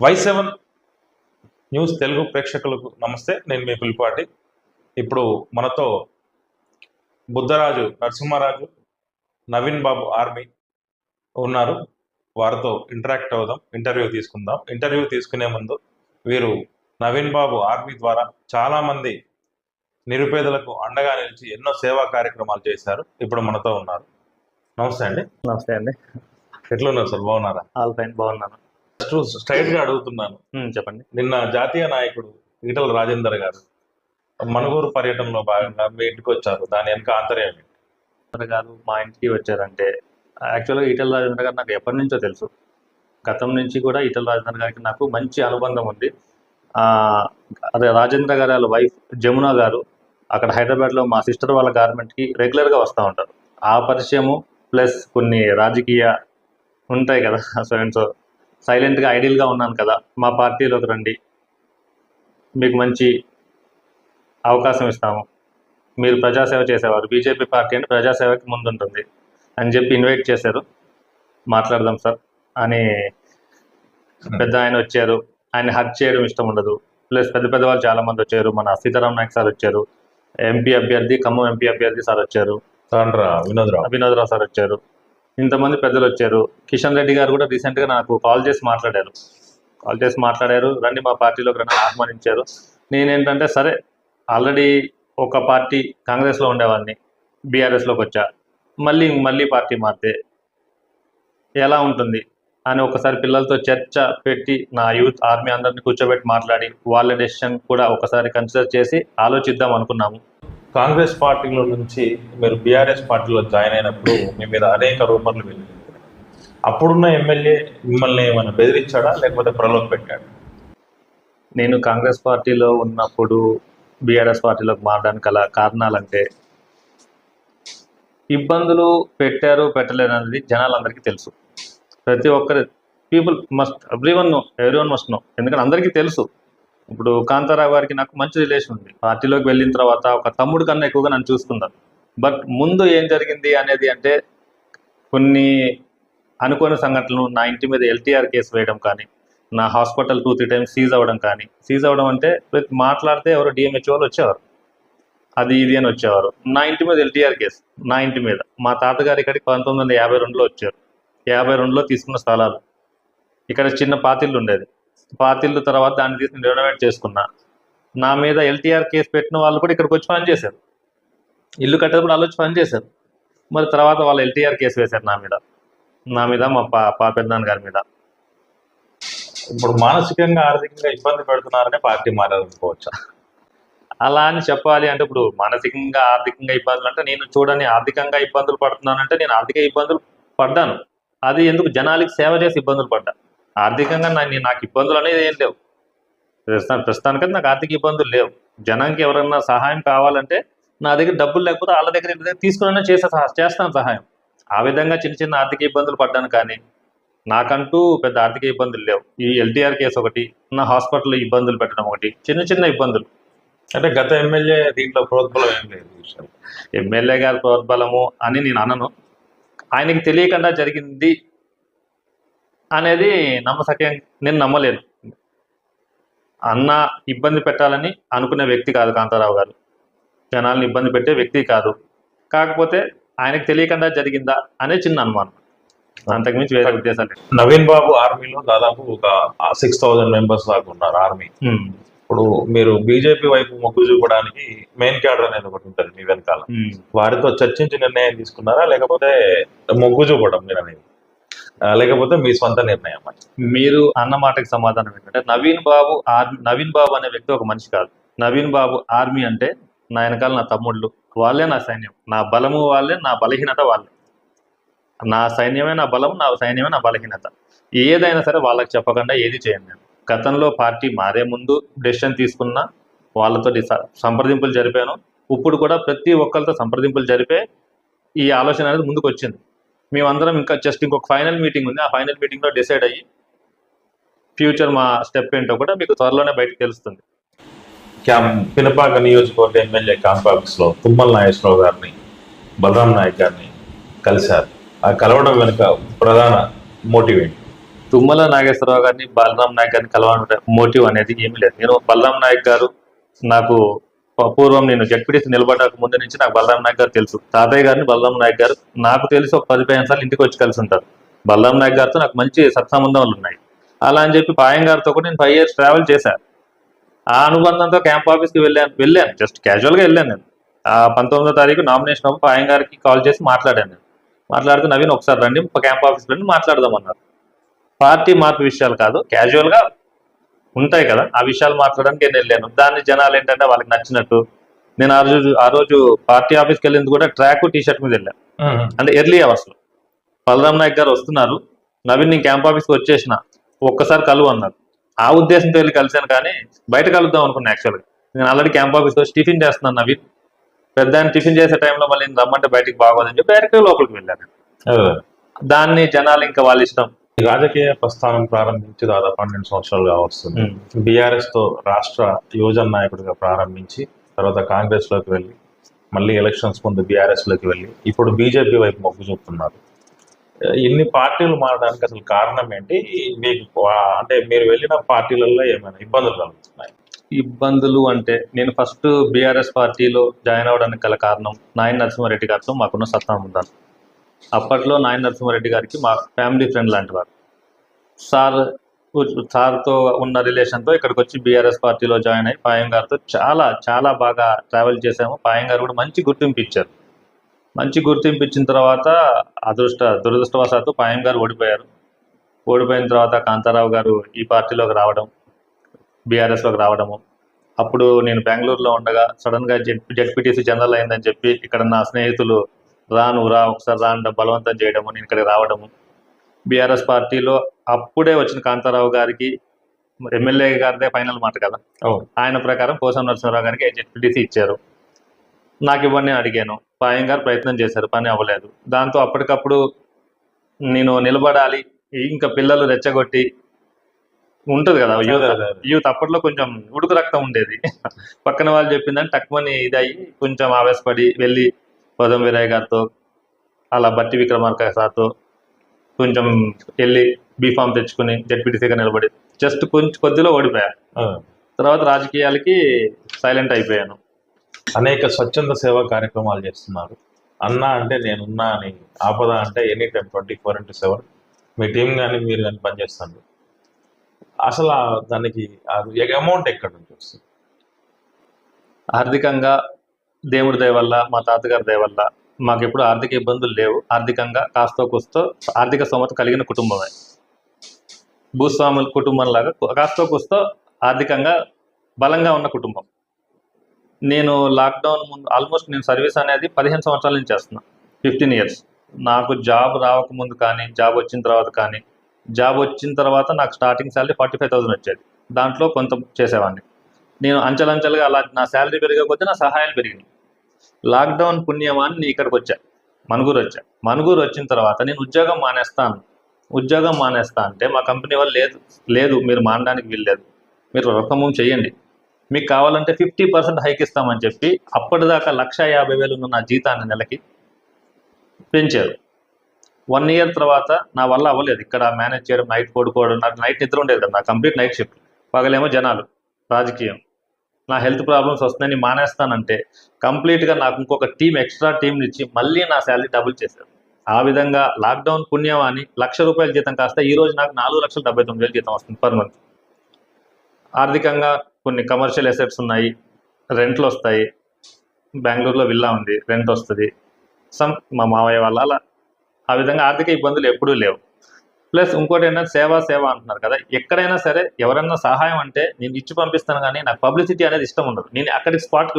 Y7 news Telugu ప్రేక్షకులకు నమస్తే. నేను మీ పులిపాటి. ఇప్పుడు మనతో బుద్ధరాజు నరసింహారాజు, నవీన్ బాబు ఆర్మీ ఉన్నారు. వారితో ఇంటరాక్ట్ అవుదాం, ఇంటర్వ్యూ తీసుకుందాం. ఇంటర్వ్యూ తీసుకునే ముందు వీరు నవీన్ బాబు ఆర్మీ ద్వారా చాలామంది నిరుపేదలకు అండగా నిలిచి ఎన్నో సేవా కార్యక్రమాలు చేశారు. ఇప్పుడు మనతో ఉన్నారు. నమస్తే అండి. నమస్తే అండి. ఎట్లున్నారు సార్? బాగున్నారా? ఆల్ ఫైన్, బాగున్నాను. స్ట్రైట్ గా అడుగుతున్నాను. చెప్పండి. నిన్న జాతీయ నాయకుడు ఈటల రాజేందర్ గారు మనుగూరు పర్యటనలో భాగంగా మీ ఇంటికి వచ్చారు. దాని వెనక ఆంతర్యం గారు మా ఇంటికి వచ్చారంటే యాక్చువల్గా ఈటల రాజేంద్ర గారు నాకు ఎప్పటి నుంచో తెలుసు. గతం నుంచి కూడా ఈటల రాజేంద్ర గారికి నాకు మంచి అనుబంధం ఉంది. అదే రాజేంద్ర గారి వాళ్ళ వైఫ్ జమున గారు అక్కడ హైదరాబాద్లో మా సిస్టర్ వాళ్ళ గార్మెంట్కి రెగ్యులర్గా వస్తూ ఉంటారు. ఆ పరిచయము ప్లస్ కొన్ని రాజకీయ ఉంటాయి కదా, సో సైలెంట్గా ఐడియల్గా ఉన్నాను కదా, మా పార్టీలోకి రండి, మీకు మంచి అవకాశం ఇస్తాము, మీరు ప్రజాసేవ చేసేవారు, బీజేపీ పార్టీ అంటే ప్రజాసేవకి ముందుంటుంది అని చెప్పి ఇన్వైట్ చేశారు. మాట్లాడదాం సార్ అని పెద్ద ఆయన వచ్చారు. ఆయన హక్ చేయడం ఇష్టం ఉండదు. ప్లస్ పెద్ద పెద్దవాళ్ళు చాలామంది వచ్చారు. మన సీతారాం నాయక్ సార్ వచ్చారు, ఎంపీ అభ్యర్థి, ఖమ్మం ఎంపీ అభ్యర్థి సార్ వచ్చారు, వినోద్రావు సార్ వచ్చారు, ఇంతమంది పెద్దలు వచ్చారు. కిషన్ రెడ్డి గారు కూడా రీసెంట్గా నాకు కాల్ చేసి మాట్లాడారు, రండి మా పార్టీలోకి రండి ఆహ్వానించారు. నేనేంటంటే సరే, ఆల్రెడీ ఒక పార్టీ కాంగ్రెస్లో ఉండేవాడిని, బీఆర్ఎస్లోకి వచ్చా, మళ్ళీ పార్టీ మారితే ఎలా ఉంటుంది అని ఒకసారి పిల్లలతో చర్చ పెట్టి నా యూత్ ఆర్మీ అందరినీ కూర్చోబెట్టి మాట్లాడి వాళ్ళ డెసిషన్ కూడా ఒకసారి కన్సిడర్ చేసి ఆలోచిద్దాం అనుకున్నాము. కాంగ్రెస్ పార్టీలో నుంచి మీరు బీఆర్ఎస్ పార్టీలో జాయిన్ అయినప్పుడు మీ మీద అనేక రూపర్లు వెళ్ళింది. అప్పుడున్న ఎమ్మెల్యే మిమ్మల్ని ఏమైనా బెదిరించాడా లేకపోతే ప్రలోభ పెట్టాడు? నేను కాంగ్రెస్ పార్టీలో ఉన్నప్పుడు బీఆర్ఎస్ పార్టీలోకి మారడానికి గల కారణాలంటే ఇబ్బందులు పెట్టలేరు అనేది జనాలందరికీ తెలుసు. ప్రతి ఒక్కరి people must everyone must know, ఎందుకంటే అందరికీ తెలుసు. ఇప్పుడు కాంతారావు గారికి నాకు మంచి రిలేషన్ ఉంది. పార్టీలోకి వెళ్ళిన తర్వాత ఒక తమ్ముడు కన్నా ఎక్కువగా నన్ను చూసుకున్నారు. బట్ ముందు ఏం జరిగింది అనేది అంటే కొన్ని అనుకోని సంఘటనలు, నా ఇంటి మీద ఎల్టీఆర్ కేసు వేయడం కానీ, నా హాస్పిటల్ 2-3 టైమ్స్ సీజ్ అవ్వడం కానీ, సీజ్ అవ్వడం అంటే మాట్లాడితే ఎవరో డిఎంహెచ్ వాళ్ళు వచ్చేవారు, అది ఇది అని వచ్చేవారు. నా ఇంటి మీద ఎల్టీఆర్ కేసు, నా ఇంటి మీద. మా తాతగారు ఇక్కడికి 1952లో వచ్చారు. 52లో తీసుకున్న స్థలాలు. ఇక్కడ చిన్న పాతిళ్ళు ఉండేది. పాతిళ్ళు తర్వాత దాన్ని తీసుకుని రెనోవేట్ చేసుకున్నా. నా మీద ఎల్టీఆర్ కేసు పెట్టిన వాళ్ళు కూడా ఇక్కడికి వచ్చి పని చేశారు. ఇల్లు కట్టేటప్పుడు వాళ్ళు వచ్చి పని చేశారు. మరి తర్వాత వాళ్ళు ఎల్టీఆర్ కేసు వేశారు నా మీద మా పెద్దనాన్న గారి మీద. ఇప్పుడు మానసికంగా ఆర్థికంగా ఇబ్బంది పెడుతున్నారనే పార్టీ మారాలనుకోవచ్చా? అలా అని చెప్పాలి అంటే ఇప్పుడు మానసికంగా ఆర్థికంగా ఇబ్బందులు అంటే నేను చూడని ఆర్థికంగా ఇబ్బందులు పడుతున్నానంటే నేను ఆర్థిక ఇబ్బందులు పడ్డాను. అది ఎందుకు జనాలకి సేవ చేసి ఇబ్బందులు పడ్డా. ఆర్థికంగా నాకు ఇబ్బందులు అనేది ఏం లేవు. ప్రస్తుతానికైతే నాకు ఆర్థిక ఇబ్బందులు లేవు. జనానికి ఎవరైనా సహాయం కావాలంటే నా దగ్గర డబ్బులు లేకపోతే వాళ్ళ దగ్గర తీసుకునే చేస్తాను సహాయం. ఆ విధంగా చిన్న ఆర్థిక ఇబ్బందులు పడ్డాను. కానీ నాకంటూ పెద్ద ఆర్థిక ఇబ్బందులు లేవు. ఈ ఎల్టీఆర్ కేసు ఒకటి, నా హాస్పిటల్లో ఇబ్బందులు పెట్టడం ఒకటి, చిన్న ఇబ్బందులు. అంటే గత ఎమ్మెల్యే దీంట్లో ప్రోద్బలం ఏం లేదు. ఎమ్మెల్యే గారి ప్రోద్బలము అని నేను అనను. ఆయనకి తెలియకుండా జరిగింది అనేది నేను నమ్మలేను. అన్న ఇబ్బంది పెట్టాలని అనుకునే వ్యక్తి కాదు కాంతారావు గారు. జనాలను ఇబ్బంది పెట్టే వ్యక్తి కాదు. కాకపోతే ఆయనకు తెలియకుండా జరిగిందా అనే చిన్న అనుమానం, అంతకుమించి వేరే ఉద్దేశాలు. నవీన్ బాబు ఆర్మీలో దాదాపు ఒక 6000 మెంబర్స్ దాకా ఉన్నారు ఆర్మీ. ఇప్పుడు మీరు బీజేపీ వైపు మొగ్గు చూపడానికి మెయిన్ క్యాడర్ అనేది ఒకటి ఉంటుంది మీ వెనకాల. వారితో చర్చించి నిర్ణయం తీసుకున్నారా లేకపోతే మొగ్గు చూపడం మీరు అనేది, లేకపోతే మీ సొంత నిర్ణయం? మీరు అన్న మాటకి సమాధానం ఏంటంటే నవీన్ బాబు అనే వ్యక్తి ఒక మనిషి కాదు. నవీన్ బాబు ఆర్మీ అంటే నా వెనకాల నా తమ్ముళ్ళు, వాళ్ళే నా సైన్యం. నా బలము వాళ్ళే, నా బలహీనత వాళ్ళే. నా సైన్యమే నా బలం, నా సైన్యమే నా బలహీనత. ఏదైనా సరే వాళ్ళకి చెప్పకుండా ఏది చేయండి. నేను గతంలో పార్టీ మారే ముందు డెసిషన్ తీసుకున్నా, వాళ్ళతో సంప్రదింపులు జరిపాను. ఇప్పుడు కూడా ప్రతి ఒక్కరితో సంప్రదింపులు జరిపే ఈ ఆలోచన అనేది ముందుకు వచ్చింది. మేమందరం ఇంకా జస్ట్ ఇంకొక ఫైనల్ మీటింగ్ ఉంది. ఆ ఫైనల్ మీటింగ్లో డిసైడ్ అయ్యి ఫ్యూచర్ మా స్టెప్ ఏంటో కూడా మీకు త్వరలోనే బయటకు తెలుస్తుంది. పినపాక నియోజకవర్గ ఎమ్మెల్యే కాంపాక్స్లో తుమ్మల నాగేశ్వరరావు గారిని, బలరాం నాయక్ గారిని కలిశారు. ఆ కలవడం వెనుక ప్రధాన మోటివ్ ఏంటి? తుమ్మల నాగేశ్వరరావు గారిని బలరాం నాయక్ గారిని కలవాలని మోటివ్ అనేది ఏమీ లేదు. నేను బలరాం నాయక్ గారు నాకు పూర్వం నేను జడ్పీటీసీ నిలబడక ముందు నుంచి నాకు బలరాం నాయక్ గారు తెలుసు. తాతయ్య గారిని బలరాం నాయక్ గారు నాకు తెలిసి ఒక 10-15 సార్లు ఇంటికి వచ్చి కలిసి ఉంటారు. బలరాం నాయక్ గారితో నాకు మంచి సత్సంబంధాలు ఉన్నాయి. అలా అని చెప్పి పాయం గారితో కూడా నేను 5 years ట్రావెల్ చేశాను. ఆ అనుబంధంతో క్యాంప్ ఆఫీస్కి వెళ్ళాను జస్ట్ క్యాజువల్గా వెళ్ళాను. నేను ఆ 19వ తారీఖు నామినేషన్ అప్పుడు పాయం గారికి కాల్ చేసి మాట్లాడాను. నేను మాట్లాడుతూ నవీన్ ఒకసారి రండి క్యాంప్ ఆఫీస్కి రండి మాట్లాడదామన్నారు. పార్టీ మార్పు విషయాలు కాదు, క్యాజువల్గా ఉంటాయి కదా ఆ విషయాలు మాట్లాడడానికి నేను వెళ్ళాను. దాన్ని జనాలు ఏంటంటే వాళ్ళకి నచ్చినట్టు నేను ఆ రోజు పార్టీ ఆఫీస్కి వెళ్ళింది కూడా ట్రాక్ టీ-షర్ట్ మీద వెళ్ళాను. అంటే ఎర్లీ అవర్స్లో బలరాం నాయక్ గారు వస్తున్నారు, నవీన్ నేను క్యాంప్ ఆఫీస్కి వచ్చేసిన ఒక్కసారి కలువు అన్నారు. ఆ ఉద్దేశంతో వెళ్ళి కలిశాను, కానీ బయట కలుద్దాం అనుకున్నాను. యాక్చువల్గా నేను ఆల్రెడీ క్యాంప్ ఆఫీస్కి వచ్చి టిఫిన్ చేస్తున్నాను. నవీన్ పెద్ద ఆయన టిఫిన్ చేసే టైంలో మళ్ళీ రమ్మంటే బయటికి బాగోదని చెప్పి డైరెక్ట్గా లోపలికి వెళ్ళాను. దాన్ని జనాలు ఇంకా వాళ్ళ ఇష్టం. రాజకీయ ప్రస్థానం ప్రారంభించి దాదాపు 12 సంవత్సరాలుగా వస్తుంది. బీఆర్ఎస్ తో రాష్ట్ర యువజన నాయకుడిగా ప్రారంభించి తర్వాత కాంగ్రెస్ లోకి వెళ్ళి మళ్ళీ ఎలక్షన్స్ ముందు బీఆర్ఎస్ లోకి వెళ్ళి ఇప్పుడు బీజేపీ వైపు మొగ్గు చూపుతున్నారు. ఇన్ని పార్టీలు మారడానికి అసలు కారణం ఏంటి? మీకు అంటే మీరు వెళ్ళిన పార్టీలలో ఏమైనా ఇబ్బందులు కలుగుతున్నాయి? ఇబ్బందులు అంటే నేను ఫస్ట్ బీఆర్ఎస్ పార్టీలో జాయిన్ అవ్వడానికి గల కారణం నాయన నరసింహారెడ్డి గారితో మాకున్న సత్సంబంధాలు. అప్పట్లో నాయన నరసింహారెడ్డి గారికి మా ఫ్యామిలీ ఫ్రెండ్ లాంటి వారు. సార్తో ఉన్న రిలేషన్తో ఇక్కడికి వచ్చి బీఆర్ఎస్ పార్టీలో జాయిన్ అయ్యి పాయం గారితో చాలా చాలా బాగా ట్రావెల్ చేసాము. పాయం గారు కూడా మంచి గుర్తింపు ఇచ్చారు. మంచి గుర్తింపు ఇచ్చిన తర్వాత దురదృష్టవశాత్తు పాయం గారు ఓడిపోయారు. ఓడిపోయిన తర్వాత కాంతారావు గారు ఈ పార్టీలోకి రావడం, బీఆర్ఎస్లోకి రావడము. అప్పుడు నేను బెంగళూరులో ఉండగా సడన్గా జెడ్పీటీసీ జనరల్ అయిందని చెప్పి ఇక్కడ నా స్నేహితులు ఒకసారి రా బలవంతం చేయడము, నేను ఇక్కడికి రావడము. బీఆర్ఎస్ పార్టీలో అప్పుడే వచ్చిన కాంతారావు గారికి ఎమ్మెల్యే గారిదే ఫైనల్ మాట కదా, ఆయన ప్రకారం పోసం నరసింహారావు గారికి జెడ్పీటీసీ ఇచ్చారు. నాకు ఇవ్వని అడిగాను. పాయం గారు ప్రయత్నం చేశారు, పని అవ్వలేదు. దాంతో అప్పటికప్పుడు నేను నిలబడాలి, ఇంకా పిల్లలు రెచ్చగొట్టి ఉంటుంది కదా యూత్ అప్పట్లో కొంచెం ఉడుకు రక్తం ఉండేది. పక్కన వాళ్ళు చెప్పిందని తక్కువని ఇదయ్యి కొంచెం ఆవేశపడి వెళ్ళి పదం వీరయ్య గారితో అలా బట్టి విక్రమార్క సార్తో కొంచెం వెళ్ళి బీఫామ్ తెచ్చుకుని జెడ్పీటీసీగా నిలబడి జస్ట్ కొద్దిలో ఓడిపోయాను. తర్వాత రాజకీయాలకి సైలెంట్ అయిపోయాను. అనేక స్వచ్ఛంద సేవా కార్యక్రమాలు చేస్తున్నారు. అన్నా అంటే నేనున్నా అని, ఆపద అంటే ఎనీ టైం 24/7 మీ టీం కానీ మీరు కానీ పనిచేస్తారు. అసలు దానికి అమౌంట్ ఎక్కడి నుంచి వస్తుంది? ఆర్థికంగా దేవుడి దయ వల్ల, మా తాతగారి దయ వల్ల మాకు ఎప్పుడు ఆర్థిక ఇబ్బందులు లేవు. ఆర్థికంగా కాస్తో కూస్తో ఆర్థిక స్తోమత కలిగిన కుటుంబమే. భూస్వాముల కుటుంబం లాగా కాస్తో కూస్తో ఆర్థికంగా బలంగా ఉన్న కుటుంబం. నేను లాక్డౌన్ ముందు ఆల్మోస్ట్ నేను సర్వీస్ అనేది 15 సంవత్సరాల నుంచి చేస్తున్నాను, 15 years. నాకు జాబ్ రావకముందు కానీ, జాబ్ వచ్చిన తర్వాత కానీ, జాబ్ వచ్చిన తర్వాత నాకు స్టార్టింగ్ శాలరీ 45,000 వచ్చేది. దాంట్లో కొంత చేసేవాడిని. నేను అంచెలంచెలుగా అలా నా శాలరీ పెరిగకపోతే నా సహాయాలు పెరిగినాయి. లాక్డౌన్ పుణ్యమాన్ని నేను ఇక్కడికి వచ్చా, మనుగూరు వచ్చా. మనుగూరు వచ్చిన తర్వాత నేను ఉద్యోగం మానేస్తా అంటే మా కంపెనీ వాళ్ళు లేదు మీరు మానడానికి వీల్లేదు, మీరు రకమం చేయండి, మీకు కావాలంటే 50% హైక్ ఇస్తామని చెప్పి అప్పటిదాకా 1,50,000 ఉన్న నా జీతాన్ని నెలకి పెంచారు. 1 year తర్వాత నా వల్ల అవ్వలేదు ఇక్కడ మేనేజ్ చేయడం, నైట్ పడుకోవడం. నాకు నైట్ నిద్ర ఉండేది కదా, నా కంప్లీట్ నైట్ షిఫ్ట్. పగలేమో జనాలు, రాజకీయం, నా హెల్త్ ప్రాబ్లమ్స్ వస్తున్నాయని మానేస్తానంటే కంప్లీట్గా నాకు ఇంకొక ఎక్స్ట్రా టీంని ఇచ్చి మళ్ళీ నా శాలరీ డబుల్ చేశారు. ఆ విధంగా లాక్డౌన్ పుణ్యమాని ₹1,00,000 జీతం కాస్త ఈరోజు నాకు 4,79,000 జీతం వస్తుంది పర్ మంత్. ఆర్థికంగా కొన్ని కమర్షియల్ అసెట్స్ ఉన్నాయి, రెంట్లు వస్తాయి. బెంగళూరులో విల్లా ఉంది, రెంట్ వస్తుంది. మా మావయ్య వాళ్ళ అలా ఆ విధంగా ఆర్థిక ఇబ్బందులు ఎప్పుడూ లేవు. ప్లస్ ఇంకోటి ఏంటంటే సేవ అంటున్నారు కదా, ఎక్కడైనా సరే ఎవరైనా సహాయం అంటే నేను ఇచ్చి పంపిస్తాను, కానీ నాకు పబ్లిసిటీ అనేది ఇష్టం ఉండదు. నేను అక్కడికి స్పాట్కి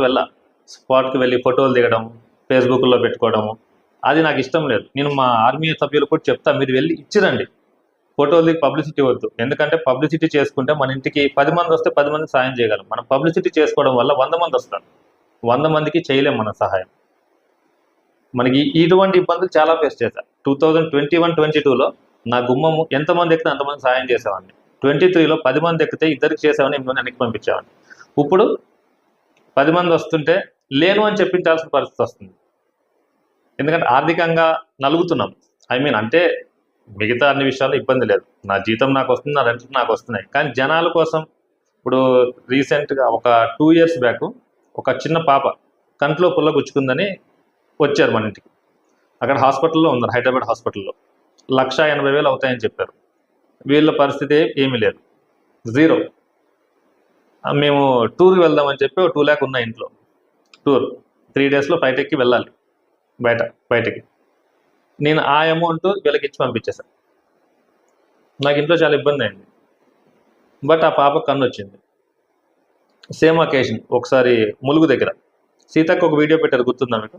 వెళ్ళి ఫోటోలు దిగడం, ఫేస్బుక్లో పెట్టుకోవడము, అది నాకు ఇష్టం లేదు. నేను మా ఆర్మీ సభ్యులు కూడా చెప్తా, మీరు వెళ్ళి ఇచ్చిరండి, ఫోటోలు దిగి పబ్లిసిటీ వద్దు. ఎందుకంటే పబ్లిసిటీ చేసుకుంటే మన ఇంటికి 10 మంది వస్తే 10 మందికి సాయం చేయగలం. మనం పబ్లిసిటీ చేసుకోవడం వల్ల 100 మంది వస్తారు, 100 మందికి చేయలేం మన సహాయం. మనకి ఇటువంటి ఇబ్బందులు చాలా ఫేస్ చేశారు. 2021-22లో నా గుమ్మము ఎంతమంది ఎక్కితే అంతమంది సాయం చేసేవాడిని. 23లో 10 మంది ఎక్కితే ఇద్దరికి చేసేవాడిని, 8 మంది వెనక్కి పంపించేవాడిని. ఇప్పుడు 10 మంది వస్తుంటే లేను అని చెప్పించాల్సిన పరిస్థితి వస్తుంది. ఎందుకంటే ఆర్థికంగా నలుగుతున్నాం. అంటే మిగతా అన్ని విషయాల్లో ఇబ్బంది లేదు. నా జీతం నాకు వస్తుంది, నా రెంట్లు నాకు వస్తున్నాయి. కానీ జనాల కోసం ఇప్పుడు రీసెంట్గా ఒక 2 years బ్యాక్ ఒక చిన్న పాప కంట్లో పుల్ల గుచ్చుకుందని వచ్చారు మన ఇంటికి. అక్కడ హాస్పిటల్లో ఉన్నారు, హైదరాబాద్ హాస్పిటల్లో. 1,80,000 అవుతాయని చెప్పారు. వీళ్ళ పరిస్థితి ఏమీ లేదు, జీరో. మేము టూర్కి వెళ్దామని చెప్పి 2 lakh ఉన్న ఇంట్లో టూర్ 3 daysలో ఫ్లైట్ ఎక్కి వెళ్ళాలి బయటకి. నేను ఆ అమౌంట్ వీళ్ళకి ఇచ్చి పంపించేశాను. నాకు ఇంట్లో చాలా ఇబ్బంది అయింది. బట్ ఆ పాప కన్ను వచ్చింది. సేమ్ అకేషన్ ఒకసారి ములుగు దగ్గర సీతక్క ఒక వీడియో పెట్టారు, గుర్తుందా మీకు?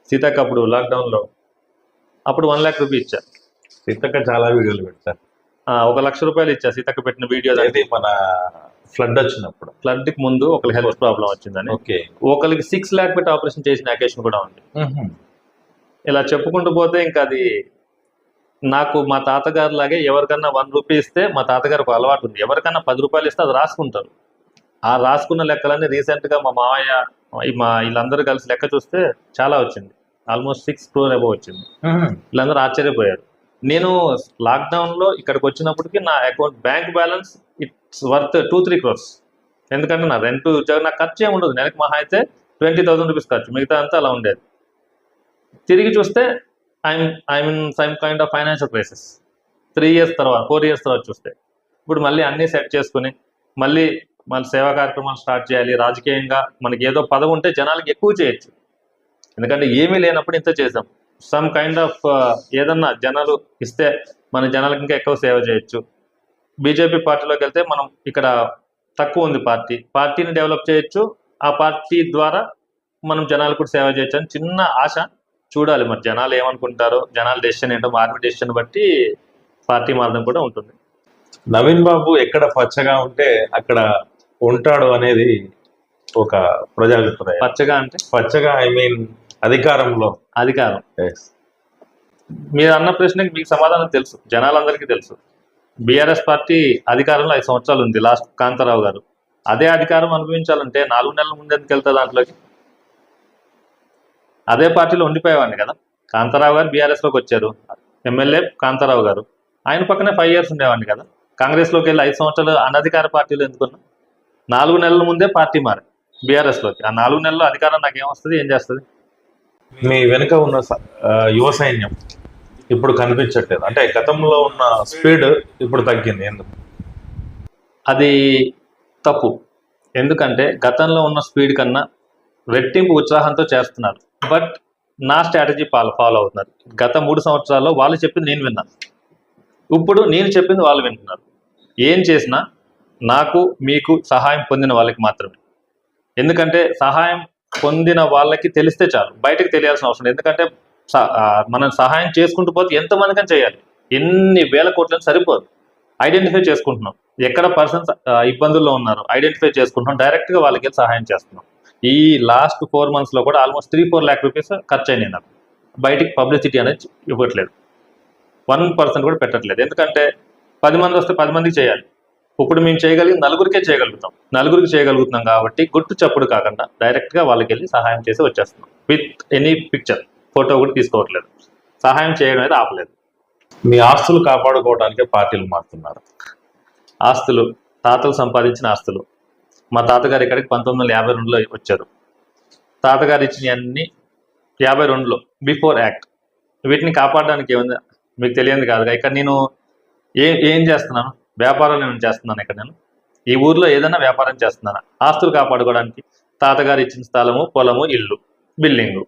సీతక్క అప్పుడు లాక్డౌన్లో అప్పుడు 1 lakh రూపీ ఇచ్చా. సీతక్క చాలా వీడియోలు పెడతారు. 1,00,000 రూపాయలు ఇచ్చా సీతక్క పెట్టిన వీడియో. అది మన ఫ్లడ్ వచ్చినప్పుడు, ఫ్లడ్కి ముందు ఒకరికి హెల్త్ ప్రాబ్లం వచ్చిందని, ఓకే, ఒకరికి 6 lakh పెట్టి ఆపరేషన్ చేసిన అకేషన్ కూడా ఉంది. ఇలా చెప్పుకుంటూ పోతే ఇంకా అది నాకు మా తాతగారు లాగే ఎవరికన్నా 1 రూపీ ఇస్తే మా తాతగారికి అలవాటు ఉంది, ఎవరికన్నా 10 రూపాయలు ఇస్తే అది రాసుకుంటారు. ఆ రాసుకున్న లెక్కలన్నీ రీసెంట్గా మా మావయ్య వీళ్ళందరూ కలిసి లెక్క చూస్తే చాలా వచ్చింది, ఆల్మోస్ట్ 6 crore అబౌవ్ వచ్చింది. వీళ్ళందరూ ఆశ్చర్యపోయారు. నేను లాక్డౌన్లో ఇక్కడికి వచ్చినప్పటికీ నా account bank balance it's worth 2-3 crores. ఎందుకంటే నా రెంట్ ఉద్యోగం నాకు ఖర్చు ఏమి ఉండదు, నెలకు మహా అయితే 20,000 రూపీస్ ఖర్చు, మిగతా అంతా అలా ఉండేది. తిరిగి చూస్తే I'm in some kind of financial crisis. 4 years తర్వాత చూస్తే ఇప్పుడు మళ్ళీ అన్నీ సెట్ చేసుకుని మళ్ళీ సేవా కార్యక్రమాలు స్టార్ట్ చేయాలి. రాజకీయంగా మనకి ఏదో పదవి ఉంటే జనాలకి ఎక్కువ చేయొచ్చు, ఎందుకంటే ఏమీ లేనప్పుడు ఇంత చేసాం. సమ్ కైండ్ ఆఫ్ ఏదన్నా జనాలు ఇస్తే మన జనాలకి ఇంకా ఎక్కువ సేవ చేయొచ్చు. బీజేపీ పార్టీలోకి వెళ్తే మనం ఇక్కడ తక్కువ ఉంది, పార్టీని డెవలప్ చేయొచ్చు, ఆ పార్టీ ద్వారా మనం జనాలకు కూడా సేవ చేయొచ్చు అని చిన్న ఆశ. చూడాలి మరి జనాలు ఏమనుకుంటారో, జనాల డెసిషన్ ఏంటో, ఆర్మీ డెసిషన్ బట్టి పార్టీ మారడం కూడా ఉంటుంది. నవీన్ బాబు ఎక్కడ పచ్చగా ఉంటే అక్కడ ఉంటాడు అనేది ఒక ప్రజాభిప్రాయం. పచ్చగా అంటే పచ్చగా ఐ మీన్ అధికారం. మీరు అన్న ప్రశ్నకి మీకు సమాధానం తెలుసు, జనాలందరికీ తెలుసు. బీఆర్ఎస్ పార్టీ అధికారంలో 5 సంవత్సరాలు ఉంది, లాస్ట్ కాంతారావు గారు. అదే అధికారం అనుభవించాలంటే 4 నెలల ముందు ఎందుకు వెళ్తా దాంట్లోకి? అదే పార్టీలో ఉండిపోయేవాడిని కదా. కాంతారావు గారు బీఆర్ఎస్లోకి వచ్చారు, ఎమ్మెల్యే కాంతారావు గారు, ఆయన పక్కనే 5 years ఉండేవాడిని కదా. కాంగ్రెస్లోకి వెళ్ళి 5 సంవత్సరాలు అనధికార పార్టీలో ఎందుకున్నా? 4 నెలల ముందే పార్టీ మారి బీఆర్ఎస్లోకి. ఆ 4 నెలల్లో అధికారం నాకేమొస్తుంది, ఏం చేస్తుంది? మీ వెనుక ఉన్న యువ సైన్యం ఇప్పుడు కనిపించట్లేదు, అంటే గతంలో ఉన్న స్పీడ్ ఇప్పుడు తగ్గింది, ఎందుకు? అది తప్పు. ఎందుకంటే గతంలో ఉన్న స్పీడ్ కన్నా రెట్టింపు ఉత్సాహంతో చేస్తున్నారు. బట్ నా స్ట్రాటజీ ఫాలో అవుతున్నారు. గత 3 సంవత్సరాల్లో వాళ్ళు చెప్పింది నేను విన్నాను, ఇప్పుడు నేను చెప్పింది వాళ్ళు వింటున్నారు. ఏం చేసినా నాకు మీకు సహాయం పొందిన వాళ్ళకి మాత్రమే. ఎందుకంటే సహాయం పొందిన వాళ్ళకి తెలిస్తే చాలు, బయటకు తెలియాల్సిన అవసరం లేదు. ఎందుకంటే మనం సహాయం చేసుకుంటూ పోతే ఎంతమందికని చేయాలి, ఎన్ని వేల కోట్లని సరిపోదు. ఐడెంటిఫై చేసుకుంటున్నాం, ఎక్కడ పర్సన్స్ ఇబ్బందుల్లో ఉన్నారో ఐడెంటిఫై చేసుకుంటున్నాం, డైరెక్ట్గా వాళ్ళకి సహాయం చేస్తున్నాం. ఈ లాస్ట్ 4 monthsలో కూడా ఆల్మోస్ట్ 3-4 lakh రూపీస్ ఖర్చు అయినాయి నాకు. బయటికి పబ్లిసిటీ అనేది ఇవ్వట్లేదు, 1% కూడా పెట్టట్లేదు. ఎందుకంటే 10 మంది వస్తే 10 మందికి చేయాలి. ఇప్పుడు మేము చేయగలిగి నలుగురికి చేయగలుగుతున్నాం కాబట్టి గుట్టు చప్పుడు కాకుండా డైరెక్ట్గా వాళ్ళకి వెళ్ళి సహాయం చేసి వచ్చేస్తున్నాం. విత్ ఎనీ పిక్చర్, ఫోటో కూడా తీసుకోవట్లేదు. సహాయం చేయడం అయితే ఆపలేదు. మీ ఆస్తులు కాపాడుకోవడానికే పార్టీలు మారుతున్నారు. ఆస్తులు తాతలు సంపాదించిన ఆస్తులు. మా తాతగారు ఇక్కడికి 1952లో వచ్చారు. తాతగారు ఇచ్చినవన్నీ 52లో బిఫోర్ యాక్ట్. వీటిని కాపాడడానికి ఏముంది మీకు తెలియదు కాదుగా. ఇక్కడ నేను ఏం చేస్తున్నాను, వ్యాపారాలు ఏమైనా చేస్తున్నాను. ఇక్కడ నేను ఈ ఊర్లో ఏదైనా వ్యాపారం చేస్తున్నాను. ఆస్తులు కాపాడుకోవడానికి తాతగారు ఇచ్చిన స్థలము, పొలము, ఇల్లు, బిల్డింగు.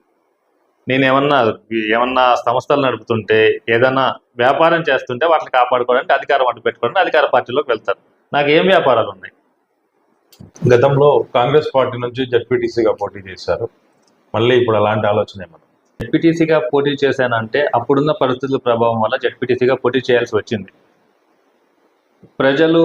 నేను ఏమన్నా సంస్థలు నడుపుతుంటే, ఏదైనా వ్యాపారం చేస్తుంటే వాటిని కాపాడుకోవడానికి అధికారం అడ్డు పెట్టుకోవడానికి అధికార పార్టీలోకి వెళ్తారు. నాకు ఏం వ్యాపారాలు ఉన్నాయి? గతంలో కాంగ్రెస్ పార్టీ నుంచి జడ్పీటీసీగా పోటీ చేశారు, మళ్ళీ ఇప్పుడు అలాంటి ఆలోచన ఏమన్నా? జడ్పీటీసీగా పోటీ చేశానంటే అప్పుడున్న పరిస్థితుల ప్రభావం వల్ల జడ్పీటీసీగా పోటీ చేయాల్సి వచ్చింది. ప్రజలు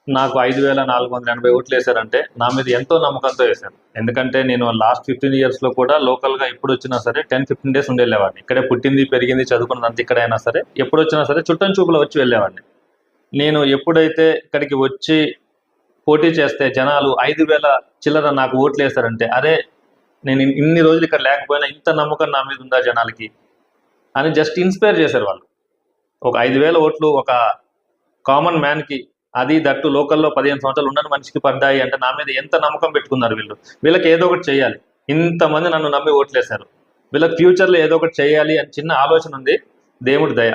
నాకు 5,480 ఓట్లు వేశారంటే నా మీద ఎంతో నమ్మకంతో వేశారు. ఎందుకంటే నేను లాస్ట్ 15 yearsలో కూడా లోకల్గా ఎప్పుడు వచ్చినా సరే 10-15 days ఉండేవాడిని. ఇక్కడే పుట్టింది పెరిగింది చదువుకున్నదంతా ఇక్కడైనా సరే, ఎప్పుడు వచ్చినా సరే చుట్టం చూపులో వచ్చి వెళ్ళేవాడిని. నేను ఎప్పుడైతే ఇక్కడికి వచ్చి పోటీ చేస్తే జనాలు 5,000 చిల్లర నాకు ఓట్లు వేశారంటే, అరే నేను ఇన్ని రోజులు ఇక్కడ లేకపోయినా ఇంత నమ్మకం నా మీద ఉందా జనాలకి అని జస్ట్ ఇన్స్పైర్ చేశారు వాళ్ళు. ఒక 5,000 ఓట్లు ఒక కామన్ మ్యాన్కి, అది దట్టు లోకల్లో 15 సంవత్సరాలు ఉన్న మనిషికి పడ్డాయి అంటే నా మీద ఎంత నమ్మకం పెట్టుకున్నారు వీళ్ళు. వీళ్ళకి ఏదో ఒకటి చేయాలి, ఇంతమంది నన్ను నమ్మి ఓట్లేశారు, వీళ్ళకి ఫ్యూచర్లో ఏదో ఒకటి చేయాలి అని చిన్న ఆలోచన ఉంది. దేవుడి దయ,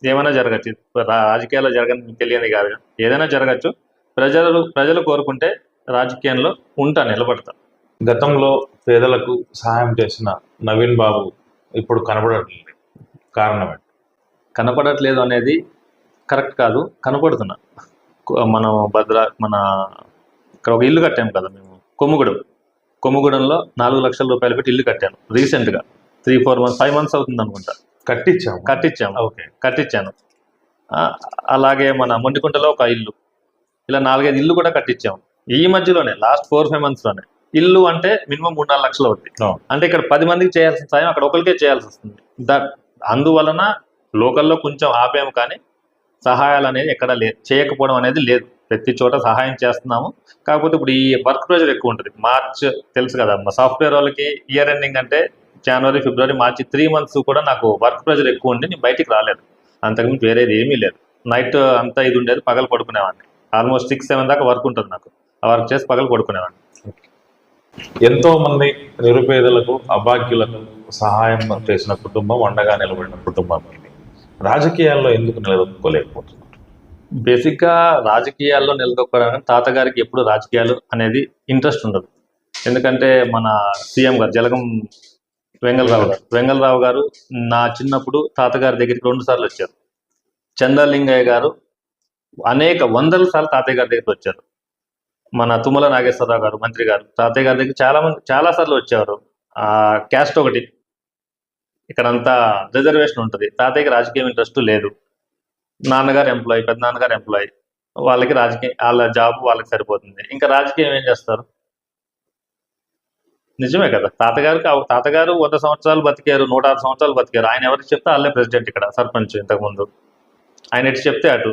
ఏమైనా జరగచ్చు. రాజకీయాల్లో జరగని మీకు తెలియని కాదు, ఏదైనా జరగచ్చు. ప్రజలు కోరుకుంటే రాజకీయంలో నిలబడతా. గతంలో పేదలకు సహాయం చేసిన నవీన్ బాబు ఇప్పుడు కనబడట్లేదు, కారణం ఏంటి? కనపడట్లేదు అనేది కరెక్ట్ కాదు, కనపడుతున్నా. మనం మన ఇక్కడ ఒక ఇల్లు కట్టాము కదా మేము, కొమ్ముగూడెంలో 4 లక్షల రూపాయలు పెట్టి ఇల్లు కట్టాను రీసెంట్గా. 3-4 months 5 months అవుతుంది అనుకుంటా. కట్టించాను. అలాగే మన మొండికుంటలో ఒక ఇల్లు, ఇలా 4-5 ఇల్లు కూడా కట్టించాము ఈ మధ్యలోనే, లాస్ట్ 4-5 monthsలోనే. ఇల్లు అంటే మినిమం 3-4 లక్షలు అవుతుంది. అంటే ఇక్కడ 10 మందికి చేయాల్సిన సాయం అక్కడ ఒకరికే చేయాల్సి వస్తుంది. అందువలన లోకల్లో కొంచెం ఆపాము, కానీ సహాయాలు అనేది ఎక్కడ చేయకపోవడం అనేది లేదు. ప్రతి చోట సహాయం చేస్తున్నాము. కాకపోతే ఇప్పుడు ఈ వర్క్ ప్రెషర్ ఎక్కువ ఉంటుంది. మార్చ్ తెలుసు కదా, సాఫ్ట్వేర్ వాళ్ళకి ఇయర్ ఎండింగ్ అంటే జనవరి, ఫిబ్రవరి, మార్చి 3 months కూడా నాకు వర్క్ ప్రెషర్ ఎక్కువ ఉండి నేను బయటికి రాలేదు. అంతకుమించి వేరేది ఏమీ లేదు. నైట్ అంతా ఇది ఉండేది, పగలు పడుకునేవాడిని. ఆల్మోస్ట్ 6-7 దాకా వర్క్ ఉంటుంది నాకు. ఆ వర్క్ చేసి పగలు పడుకునేవాడిని. ఎంతో మంది నిరుపేదలకు, అభాగ్యులకు సహాయం చేసిన కుటుంబం, అండగా నిలబడిన కుటుంబం ఇది. రాజకీయాల్లో ఎందుకు నిలదొక్కుకోలేకపోతున్నారు? బేసిక్గా రాజకీయాల్లో నిలదొక్కడానికి తాతగారికి ఎప్పుడు రాజకీయాలు అనేది ఇంట్రెస్ట్ ఉండదు. ఎందుకంటే మన సీఎం గారు జలగం వెంగళరావు గారు నా చిన్నప్పుడు తాతగారి దగ్గరికి 2 సార్లు వచ్చారు. చంద్రలింగయ్య గారు అనేక వందల సార్లు తాతయ్య గారి దగ్గరికి వచ్చారు. మన తుమ్మల నాగేశ్వరరావు గారు మంత్రి గారు తాతయ్య గారి దగ్గర చాలా సార్లు వచ్చేవారు. క్యాస్ట్ ఒకటి, ఇక్కడంతా రిజర్వేషన్ ఉంటుంది. తాతయ్యకి రాజకీయం ఇంట్రెస్ట్ లేదు. నాన్నగారు ఎంప్లాయీ, పెద్ద నాన్నగారు ఎంప్లాయీ, వాళ్ళకి రాజకీయం, వాళ్ళ జాబ్ వాళ్ళకి సరిపోతుంది. ఇంకా రాజకీయం ఏం చేస్తారు? నిజమే కదా. తాతగారు 100 సంవత్సరాలు బతికారు, 106 సంవత్సరాలు బతికారు. ఆయన ఎవరికి చెప్తే వాళ్ళే ప్రెసిడెంట్, ఇక్కడ సర్పంచ్ ఇంతకుముందు. ఆయన ఎటు చెప్తే అటు.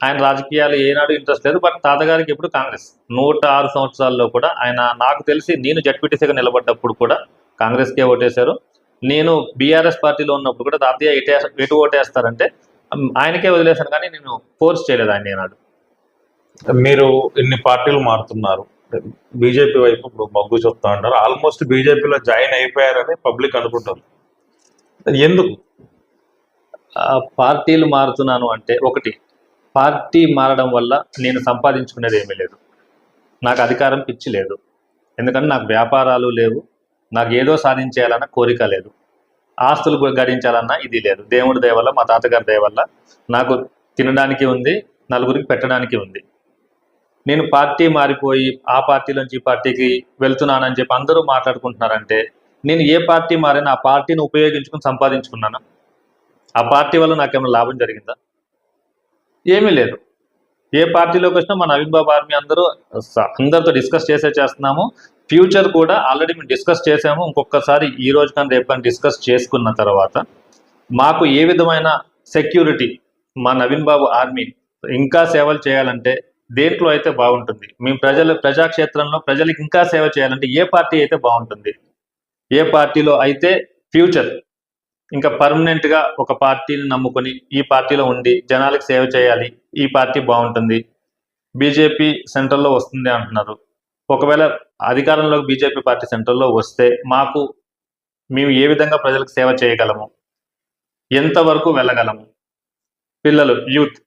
ఆయన రాజకీయాలు ఏనాడు ఇంట్రెస్ట్ లేదు. బట్ తాతగారికి ఎప్పుడు కాంగ్రెస్. 106 సంవత్సరాల్లో కూడా ఆయన, నాకు తెలిసి నేను జడ్పీటీసీగా నిలబడ్డప్పుడు కూడా కాంగ్రెస్కే ఓటేశారు. నేను బీఆర్ఎస్ పార్టీలో ఉన్నప్పుడు కూడా తాతయ్య ఎటు ఓటేస్తారంటే ఆయనకే వదిలేశాను, కానీ నేను ఫోర్స్ చేయలేదు ఆయన ఏనాడు. మీరు ఇన్ని పార్టీలు మారుతున్నారు, బీజేపీ వైపు ఇప్పుడు మొగ్గు చెప్తా ఉంటారు. ఆల్మోస్ట్ బీజేపీలో జాయిన్ అయిపోయారని పబ్లిక్ అనుకుంటారు. ఎందుకు పార్టీలు మారుతున్నాను అంటే, ఒకటి, పార్టీ మారడం వల్ల నేను సంపాదించుకునేది ఏమీ లేదు. నాకు అధికారం పిచ్చి లేదు. ఎందుకంటే నాకు వ్యాపారాలు లేవు, నాకు ఏదో సాధించేయాలన్న కోరిక లేదు, ఆస్తులు గడించాలన్నా ఇది లేదు. దేవుడి దయ వల్ల, మా తాతగారి దయ వల్ల నాకు తినడానికి ఉంది, నలుగురికి పెట్టడానికి ఉంది. నేను పార్టీ మారిపోయి ఆ పార్టీలోంచి ఈ పార్టీకి వెళ్తున్నానని చెప్పి అందరూ మాట్లాడుకుంటున్నారంటే, నేను ఏ పార్టీ మారైనా ఆ పార్టీని ఉపయోగించుకుని సంపాదించుకున్నాను. ఆ పార్టీ వల్ల నాకేమైనా లాభం జరిగిందా? ఏమీ లేదు. ఏ పార్టీలోకి వచ్చినా మా నవీన్ బాబు ఆర్మీ అందరితో డిస్కస్ చేస్తున్నాము. ఫ్యూచర్ కూడా ఆల్రెడీ మేము డిస్కస్ చేసాము. ఇంకొకసారి ఈ రోజు కానీ రేపు కానీ డిస్కస్ చేసుకున్న తర్వాత మాకు ఏ విధమైన సెక్యూరిటీ, మా నవీన్ బాబు ఆర్మీ ఇంకా సేవలు చేయాలంటే దేంట్లో అయితే బాగుంటుంది, మేము ప్రజాక్షేత్రంలో ప్రజలకు ఇంకా సేవ చేయాలంటే ఏ పార్టీ అయితే బాగుంటుంది, ఏ పార్టీలో అయితే ఫ్యూచర్ ఇంకా పర్మనెంట్గా ఒక పార్టీని నమ్ముకొని ఈ పార్టీలో ఉండి జనాలకు సేవ చేయాలి, ఈ పార్టీ బాగుంటుంది. బీజేపీ సెంట్రల్లో వస్తుంది అంటున్నారు. ఒకవేళ అధికారంలోకి బీజేపీ పార్టీ సెంట్రల్లో వస్తే మేము ఏ విధంగా ప్రజలకు సేవ చేయగలము, ఎంతవరకు వెళ్ళగలము, పిల్లలు, యూత్,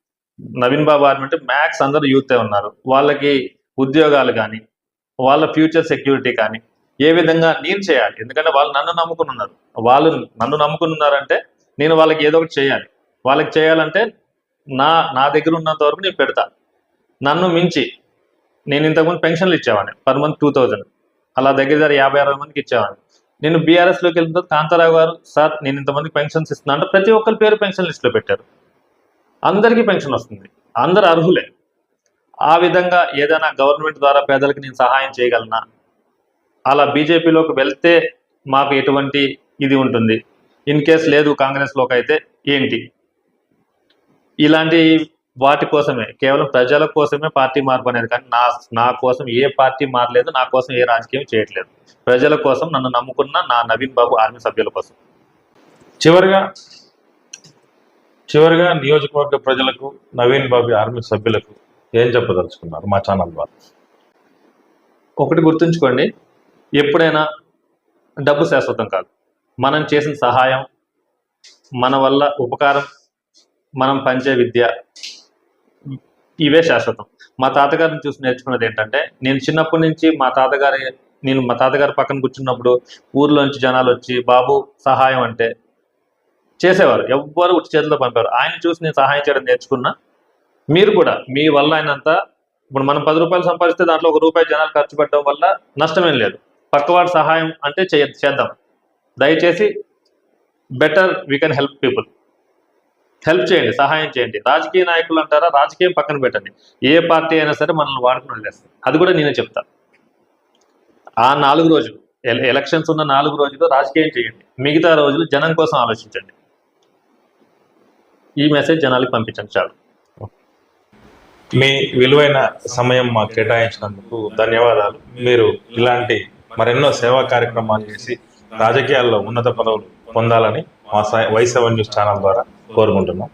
నవీన్ బాబు ఆర్మీ అంటే మ్యాక్స్ అందరూ యూతే ఉన్నారు. వాళ్ళకి ఉద్యోగాలు కానీ, వాళ్ళ ఫ్యూచర్ సెక్యూరిటీ కానీ ఏ విధంగా నేను చేయాలి. ఎందుకంటే వాళ్ళు నన్ను నమ్ముకుని ఉన్నారంటే నేను వాళ్ళకి ఏదో ఒకటి చేయాలి. వాళ్ళకి చేయాలంటే నా దగ్గర ఉన్నంత వరకు నేను పెడతా. నన్ను మించి నేను ఇంతకుముందు పెన్షన్లు ఇచ్చేవాడిని, పర్ మంత్ 2000, అలా దగ్గర 50-60 మందికి ఇచ్చేవాడిని. నేను బీఆర్ఎస్లోకి వెళ్ళిన తర్వాత కాంతారావు గారు, సార్ నేను ఇంతమందికి పెన్షన్స్ ఇస్తున్నా అంటే ప్రతి ఒక్కరి పేరు పెన్షన్ లిస్టులో పెట్టారు. అందరికీ పెన్షన్ వస్తుంది, అందరు అర్హులే. ఆ విధంగా ఏదైనా గవర్నమెంట్ ద్వారా పేదలకు నేను సహాయం చేయగలనా? అలా బీజేపీలోకి వెళ్తే మాకు ఎటువంటి ఇది ఉంటుంది, ఇన్ కేస్ లేదు కాంగ్రెస్లోకి అయితే ఏంటి? ఇలాంటి వాటి కోసమే, కేవలం ప్రజల కోసమే పార్టీ మార్పు అనేది. కానీ నా కోసం ఏ పార్టీ మారలేదు, నా కోసం ఏ రాజకీయం చేయట్లేదు. ప్రజల కోసం, నన్ను నమ్ముకున్న నా నవీన్ బాబు ఆర్మీ సభ్యుల కోసం. చివరిగా చివరిగా నియోజకవర్గ ప్రజలకు, నవీన్ బాబు ఆర్మీ సభ్యులకు ఏం చెప్పదలుచుకున్నారు మా ఛానల్ ద్వారా? ఒకటి గుర్తుంచుకోండి, ఎప్పుడైనా డబ్బు శాశ్వతం కాదు. మనం చేసిన సహాయం, మన వల్ల ఉపకారం, మనం పంచే విద్య, ఇవే శాశ్వతం. మా తాతగారిని చూసి నేర్చుకున్నది ఏంటంటే, నేను చిన్నప్పటి నుంచి మా తాతగారి పక్కన కూర్చున్నప్పుడు ఊర్లోంచి జనాలు వచ్చి బాబు సహాయం అంటే చేసేవారు. ఎవ్వరు ఉట్టి చేతిలో పంపారు. ఆయన చూసి నేను సహాయం చేయడం నేర్చుకున్నా. మీరు కూడా మీ వల్ల అయినంత, ఇప్పుడు మనం 10 రూపాయలు సంపాదిస్తే దాంట్లో ₹1 జనాలు ఖర్చు పెట్టడం వల్ల నష్టమేం లేదు. పక్కవాడి సహాయం అంటే చేద్దాం. దయచేసి better we can help people. Help చేయండి, సహాయం చేయండి. రాజకీయ నాయకులు అంటారా, రాజకీయం పక్కన పెట్టండి. ఏ పార్టీ అయినా సరే మనల్ని వాడుకుని వదిలేస్తుంది. అది కూడా నేనే చెప్తా. ఆ 4 రోజులు, ఎలక్షన్స్ ఉన్న 4 రోజులు రాజకీయం చేయండి, మిగతా రోజులు జనం కోసం ఆలోచించండి. ఈ మెసేజ్ జనాలకు పంపించండి చాలు. మీ విలువైన సమయం మాకు కేటాయించినందుకు ధన్యవాదాలు. మీరు ఇలాంటి మరెన్నో సేవా కార్యక్రమాలు చేసి రాజకీయాల్లో ఉన్నత పదవులు పొందాలని మా Y7 న్యూస్ ఛానల్ ద్వారా కోరుకుంటున్నాం.